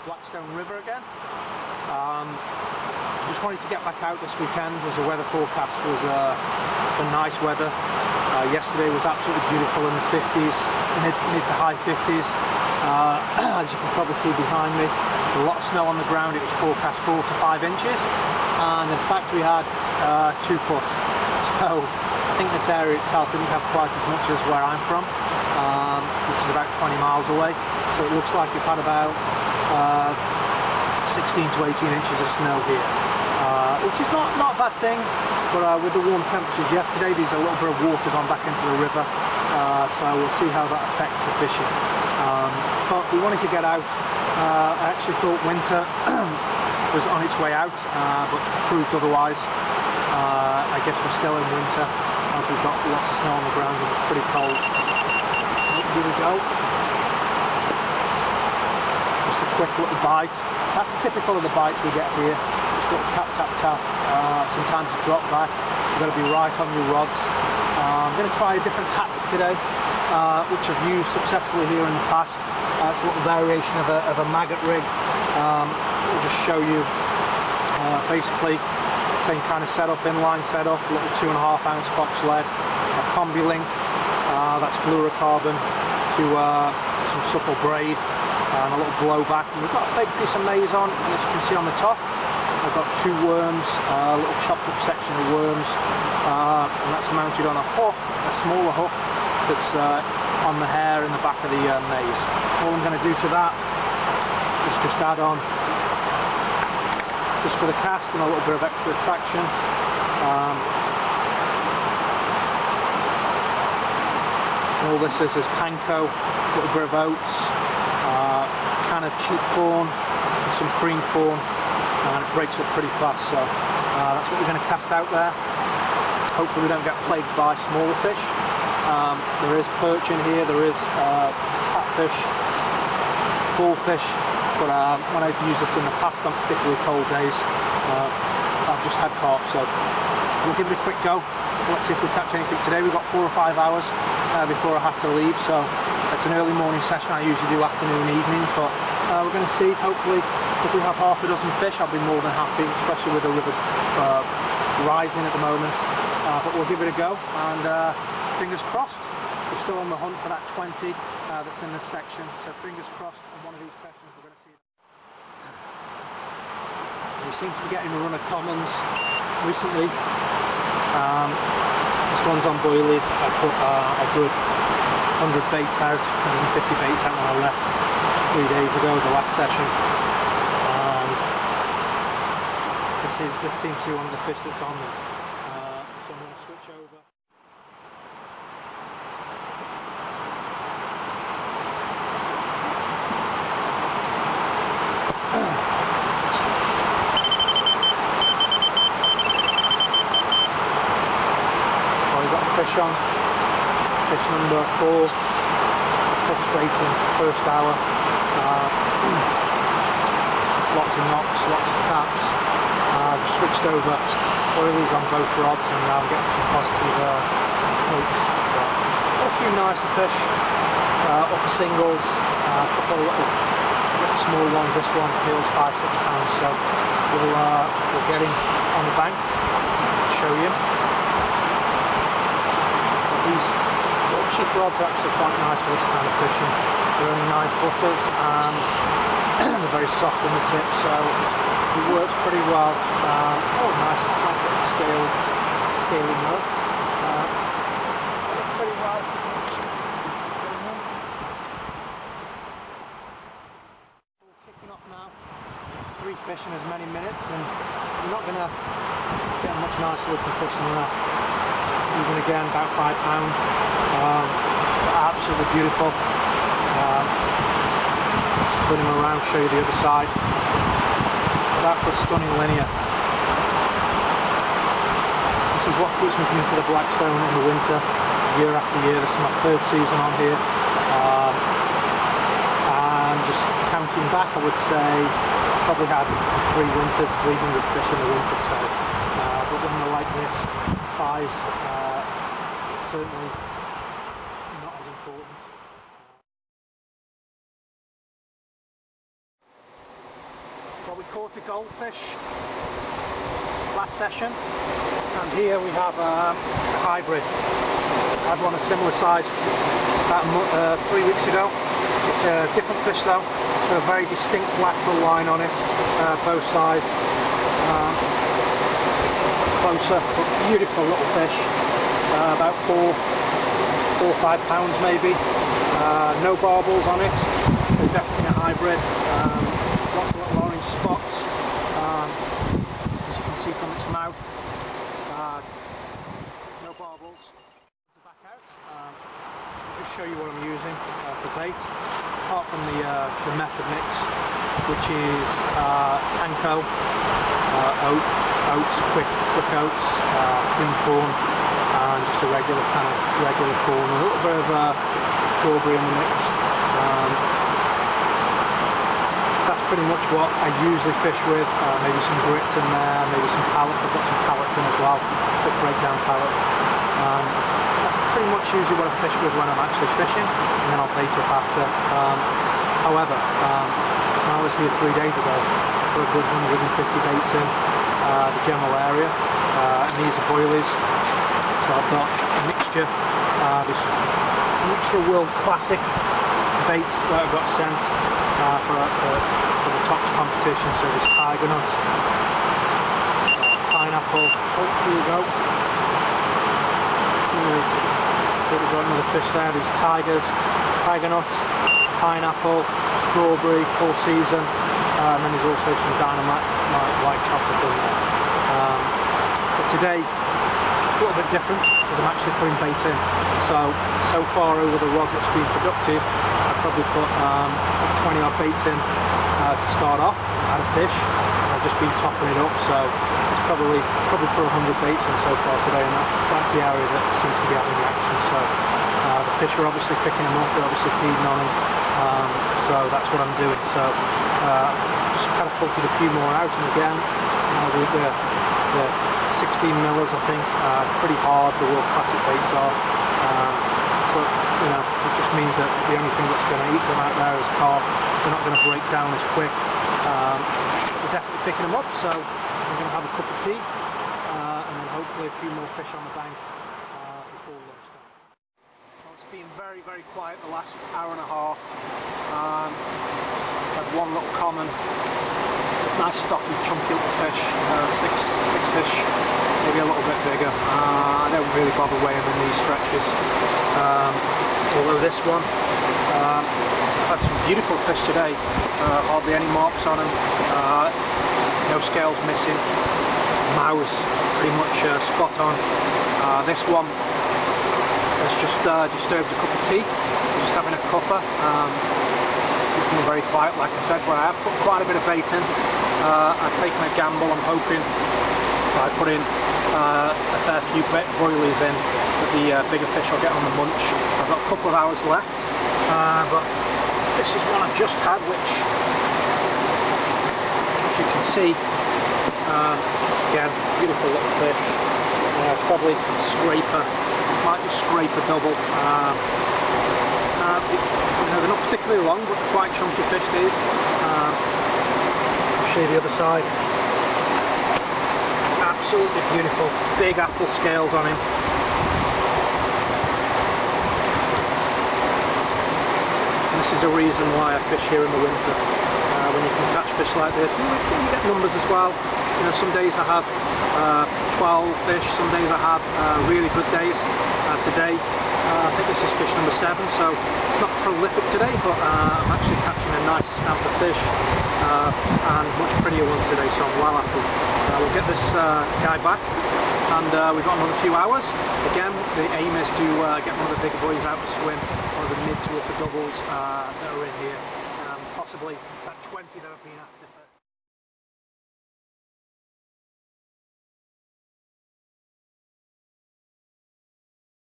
Blackstone River again. Just wanted to get back out this weekend as the weather forecast was for nice weather. Yesterday was absolutely beautiful in the 50s, mid to high 50s. As you can probably see behind me, a lot of snow on the ground. It was forecast 4 to 5 inches, and in fact we had 2 foot. So I think this area itself didn't have quite as much as where I'm from, which is about 20 miles away. So it looks like we've had about 16 to 18 inches of snow here, which is not a bad thing, but with the warm temperatures yesterday, there's a little bit of water gone back into the river, so we'll see how that affects the fishing. But we wanted to get out. I actually thought winter was on its way out, but proved otherwise. I guess we're still in winter, as we've got lots of snow on the ground and it's pretty cold. Here we go. Just a quick little bite. That's typical of the bites we get here. Just a little tap, tap, tap. Sometimes a drop back. You've got to be right on your rods. I'm going to try a different tactic today, which I've used successfully here in the past. It's a little variation of a maggot rig. I'll just show you basically the same kind of setup, inline setup, a little 2.5 ounce fox lead, a combi link, that's fluorocarbon, to some supple braid, and a little blowback. And we've got a fake piece of maize on, and as you can see on the top, I've got 2 worms, a little chopped up section of worms, and that's mounted on a hook, a smaller hook, that's on the hair in the back of the maize. All I'm going to do to that is just add on, just for the cast and a little bit of extra traction, all this is panko, a little bit of oats, a can of cheap corn, and some cream corn, and it breaks up pretty fast, so that's what we're going to cast out there. Hopefully we don't get plagued by smaller fish. There is perch in here, there is catfish, fall fish, but when I've used this in the past on particularly cold days, I've just had carp, so we'll give it a quick go. Let's see if we catch anything today. We've got 4 or 5 hours before I have to leave, so it's an early morning session. I usually do afternoon, evenings, but we're going to see. Hopefully if we have half a dozen fish, I'll be more than happy, especially with the river rising at the moment, but we'll give it a go, and fingers crossed. We're still on the hunt for that 20 that's in this section, so fingers crossed on one of these sessions we're going to see it. We seem to be getting a run of commons recently. This one's on boilies. I put a good 100 baits out, 150 baits out when I left 3 days ago, the last session. And this seems to be one of the fish that's on them. So I'm going to switch over. Fish on, fish number 4, frustrating first hour, lots of knocks, lots of taps. I've switched over oilies on both rods and now I'm getting some positive takes. Got a few nicer fish, upper singles, a couple of little small ones. This one feels 5-6 pounds, so we'll get him on the bank, show you. These little cheap rods are actually quite nice for this kind of fishing. They're only 9-footers and they're very soft in the tip, so it works pretty well. Oh, nice little scaly mud. Works pretty well. We're kicking off now. It's 3 fish in as many minutes, and you're not going to get a much nicer looking fish than that. Even again, about £5. Absolutely beautiful. Just turn him around, show you the other side. That for a stunning linear. This is what keeps me coming to the Blackstone in the winter, year after year. This is my 3rd season on here. And just counting back, I would say probably had 3 winters, 300 fish in the winter. So, but when they're like this size, it's certainly not as important. caught a goldfish last session, and here we have a hybrid. I had one a similar size about 3 weeks ago. It's a different fish though, with a very distinct lateral line on it, both sides. Closer, but beautiful little fish, about 4 or 5 pounds maybe. No barbels on it, so definitely a hybrid. Lots of little orange spots, as you can see from its mouth. No barbels. Back out. I'll just show you what I'm using for bait. Apart from the method mix, which is panko, oats, quick oats, cream corn, and just a regular corn, a little bit of strawberry in the mix. That's pretty much what I usually fish with. Maybe some grits in there, maybe some pallets. I've got some pallets in as well, quick breakdown pallets. That's pretty much usually what I fish with when I'm actually fishing, and then I'll bait up after. However, when I was here 3 days ago, I put a good 150 baits in the general area, and these are boilies. So I've got a mixture, this Ultra World Classic baits that I've got sent for the tops competition. So this tiger nut, pineapple. Oh, here we go. We've got another fish there. These tigers, tiger nut, pineapple, strawberry, full season, and then there's also some dynamite white chocolate in there. But today, a little bit different because I'm actually putting bait in. So far over the rod that's been productive, I've probably put 20 odd baits in to start off at a fish. I've just been topping it up, so it's probably put 100 baits in so far today, and that's the area that seems to be having the action. So the fish are obviously picking them up, they're obviously feeding on them, so that's what I'm doing. So just catapulted a few more out, and again the 16 millers, I think, pretty hard, the World Classic baits are, but you know, it just means that the only thing that's going to eat them out there is carp. They're not going to break down as quick. We're definitely picking them up, so I'm going to have a cup of tea, and then hopefully a few more fish on the bank before lunchtime. So it's been very, very quiet the last hour and a half. Had one little common, nice stocky, chunky little fish, six-ish, maybe a little bit bigger. I don't really bother weighing in these stretches. Although this one, I've had some beautiful fish today, hardly any marks on them, no scales missing, mouths pretty much spot on. This one has just disturbed a cup of tea, just having a cuppa. It's been very quiet, like I said, but I have put quite a bit of bait in. I've taken a gamble. I'm hoping by putting a fair few boilies in that the bigger fish will get on the munch. I've got a couple of hours left, but this is one I've just had, which you can see, again, beautiful little fish, probably scraper, might just scrape a double. They're not particularly long, but they're quite chunky fish, these. I'll show you the other side. Absolutely beautiful, big apple scales on him. And this is a reason why I fish here in the winter. When you can catch fish like this, and you get numbers as well. You know, some days I have 12 fish, some days I have really good days. Today, I think this is fish number 7, so it's not prolific today, but I'm actually catching a nicer stamp of fish and much prettier ones today, so I'm well happy. We'll get this guy back, and we've got another few hours. Again, the aim is to get one of the bigger boys out to swim, one of the mid to upper doubles that are in here, possibly that 20 that I've been after.